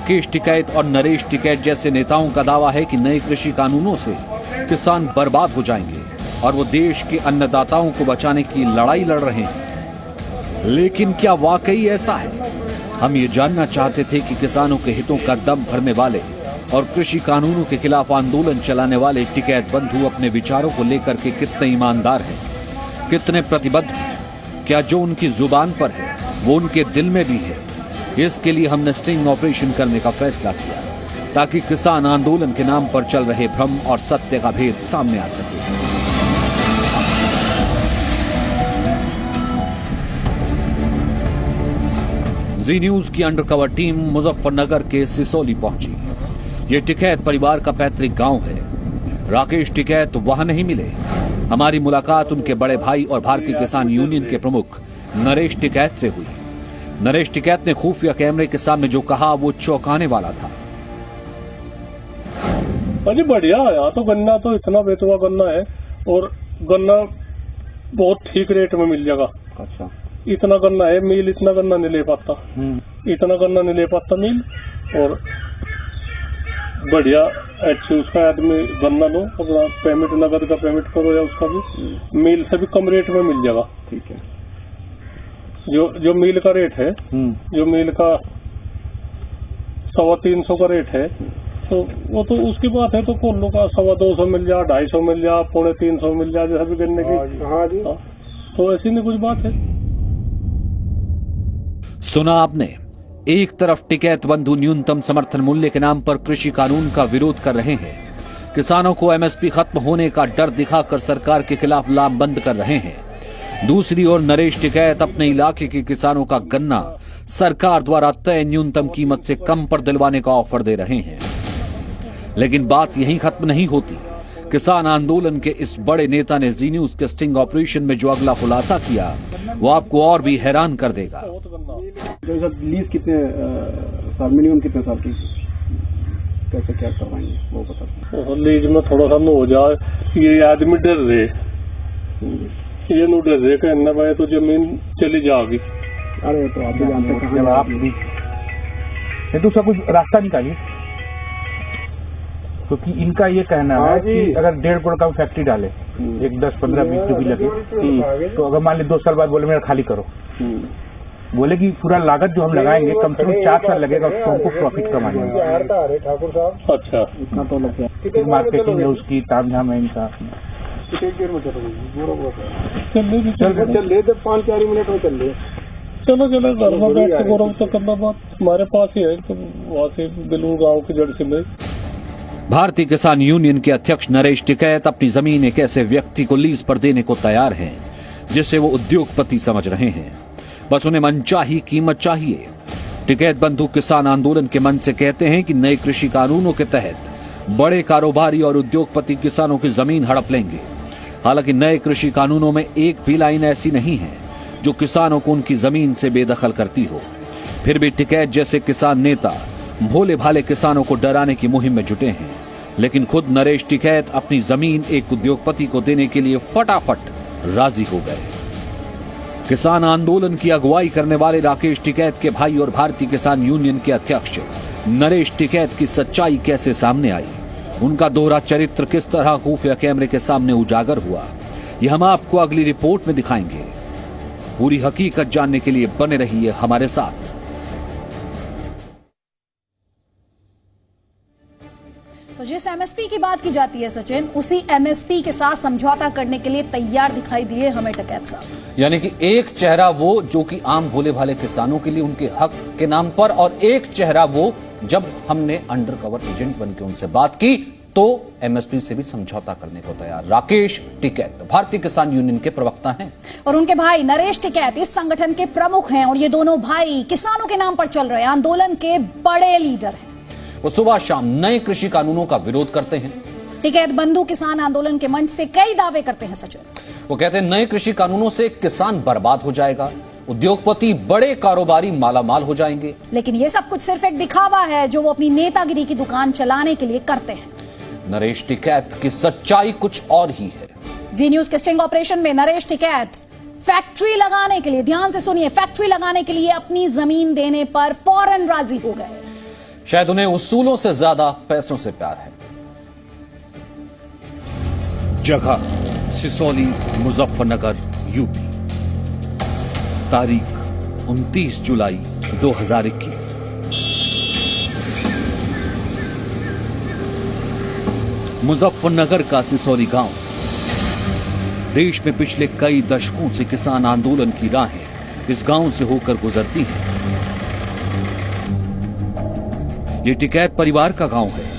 राकेश टिकैत और नरेश टिकैत जैसे नेताओं का दावा है कि नए कृषि कानूनों से किसान बर्बाद हो जाएंगे और वो देश के अन्नदाताओं को बचाने की लड़ाई लड़ रहे हैं। लेकिन क्या वाकई ऐसा है? हम ये जानना चाहते थे कि किसानों के हितों का दम भरने वाले और कृषि कानूनों के खिलाफ आंदोलन चलाने वाले टिकैत बंधु अपने विचारों को लेकर के कितने ईमानदार हैं, कितने प्रतिबद्ध हैं। क्या जो उनकी जुबान पर है वो उनके दिल में भी है? इसके लिए हमने स्टिंग ऑपरेशन करने का फैसला किया ताकि किसान आंदोलन के नाम पर चल रहे भ्रम और सत्य का भेद सामने आ सके। जी न्यूज की अंडरकवर टीम मुजफ्फरनगर के सिसोली पहुंची। ये टिकैत परिवार का पैतृक गांव है। राकेश टिकैत वहां नहीं मिले। हमारी मुलाकात उनके बड़े भाई और भारतीय किसान यूनियन के प्रमुख नरेश टिकैत से हुई। नरेश टिकैत ने खुफिया कैमरे के सामने जो कहा वो चौंकाने वाला था। अजी बढ़िया, यहाँ तो गन्ना तो इतना बेतुआ गन्ना है और गन्ना बहुत ठीक रेट में मिल जाएगा। अच्छा, इतना गन्ना है, मिल इतना गन्ना नहीं ले पाता, इतना गन्ना नहीं ले पाता मिल। और बढ़िया अच्छी उसका आदमी गन्ना लो, अपना पेमेंट नगद का पेमेंट करो या उसका भी मिल से भी कम रेट में मिल जाएगा। ठीक है। जो मिल का रेट है, जो मिल का 325 का रेट है, तो वो तो उसकी बात है। तो कोल्लू का 225 मिल जा, 250 मिल जा, 350 मिल जा, जैसा भी गन्ने की। हाँ जी, तो ऐसी नहीं कुछ बात है। सुना आपने, एक तरफ टिकैत बंधु न्यूनतम समर्थन मूल्य के नाम पर कृषि कानून का विरोध कर रहे हैं, किसानों को एमएसपी खत्म होने का डर दिखाकर सरकार के खिलाफ लामबंद कर रहे हैं। दूसरी ओर नरेश टिकैत अपने इलाके के किसानों का गन्ना सरकार द्वारा तय न्यूनतम कीमत से कम पर दिलवाने का ऑफर दे रहे हैं। लेकिन बात यहीं खत्म नहीं होती। किसान आंदोलन के इस बड़े नेता ने जी न्यूज के स्टिंग ऑपरेशन में जो अगला खुलासा किया वो आपको और भी हैरान कर देगा। लीज कितने साल, मिनिमम कितने साल की, कैसे क्या करवाएंगे वो बता। लीज में थोड़ा सा हो जाए, ये आदमी डर रहे, ये नो डर रहे कहना भाई तो जमीन चली जाएगी। अरे तो आप भी जानते हैं, आप भी तो सब कुछ रास्ता निकालिए, क्योंकि इनका ये कहना है कि अगर 1.5 करोड़ का फैक्ट्री डाले, एक 10, 15, 20 जो भी लगे, तो अगर मान ली 2 साल बाद बोले मेरा खाली करो, बोले कि पूरा लागत जो हम लगाएंगे कम से कम 4 साल लगेगा उसको हमको प्रॉफिट कमाने में। ठाकुर साहब, अच्छा, इतना तो लग गया। मार्केटिंग है उसकी, तामझाम है इनका। चल 5-4 मिनट में चल रहे। चलो घर में बैठ के गौरव तो करना, बात हमारे पास ही है, तो वहाँ से बिलूर गाँव की जड़ से नहीं। भारतीय किसान यूनियन के अध्यक्ष नरेश टिकैत अपनी जमीन एक ऐसे व्यक्ति को लीज पर देने को तैयार हैं जिसे वो उद्योगपति समझ रहे हैं। बस उन्हें मनचाही कीमत चाहिए। टिकैत बंधु किसान आंदोलन के मन से कहते हैं कि नए कृषि कानूनों के तहत बड़े कारोबारी और उद्योगपति किसानों की जमीन हड़प लेंगे। हालांकि नए कृषि कानूनों में एक भी लाइन ऐसी नहीं है जो किसानों को उनकी जमीन से बेदखल करती हो। फिर भी टिकैत जैसे किसान नेता भोले भाले किसानों को डराने की मुहिम में जुटे हैं। लेकिन खुद नरेश टिकैत अपनी जमीन एक उद्योगपति को देने के लिए फटाफट राजी हो गए। किसान आंदोलन की अगुवाई करने वाले राकेश टिकैत के भाई और भारतीय किसान यूनियन के अध्यक्ष नरेश टिकैत की सच्चाई कैसे सामने आई, उनका दोहरा चरित्र किस तरह खुफिया कैमरे के सामने उजागर हुआ, यह हम आपको अगली रिपोर्ट में दिखाएंगे। पूरी हकीकत जानने के लिए बने रहिए हमारे साथ। तो जिस एमएसपी की बात की जाती है सचिन, उसी एमएसपी के साथ समझौता करने के लिए तैयार दिखाई दिए हमें टिकैत साहब। यानी कि एक चेहरा वो जो कि आम भोले भाले किसानों के लिए उनके हक के नाम पर, और एक चेहरा वो जब हमने अंडरकवर एजेंट बनकर उनसे बात की तो एमएसपी से भी समझौता करने को तैयार। राकेश टिकैत भारतीय किसान यूनियन के प्रवक्ता हैं और उनके भाई नरेश टिकैत इस संगठन के प्रमुख हैं और ये दोनों भाई किसानों के नाम पर चल रहे आंदोलन के बड़े लीडर हैं। वो सुबह शाम नए कृषि कानूनों का विरोध करते हैं। टिकैत बंधु किसान आंदोलन के मंच से कई दावे करते हैं सचिन। वो कहते हैं नए कृषि कानूनों से किसान बर्बाद हो जाएगा, उद्योगपति बड़े कारोबारी मालामाल हो जाएंगे। लेकिन ये सब कुछ सिर्फ एक दिखावा है जो वो अपनी नेतागिरी की दुकान चलाने के लिए करते हैं। नरेश टिकैत की सच्चाई कुछ और ही है। जी न्यूज के स्टिंग ऑपरेशन में नरेश टिकैत फैक्ट्री लगाने के लिए, ध्यान से सुनिए, फैक्ट्री लगाने के लिए अपनी जमीन देने पर फौरन राजी हो गए। शायद उन्हें उसूलों से ज्यादा पैसों से प्यार है। जगह सिसोली, मुजफ्फरनगर, यूपी। तारीख 29 जुलाई 2021। मुजफ्फरनगर का सिसोली गांव देश में पिछले कई दशकों से किसान आंदोलन की राहें इस गांव से होकर गुजरती हैं। ये टिकैत परिवार का गांव है।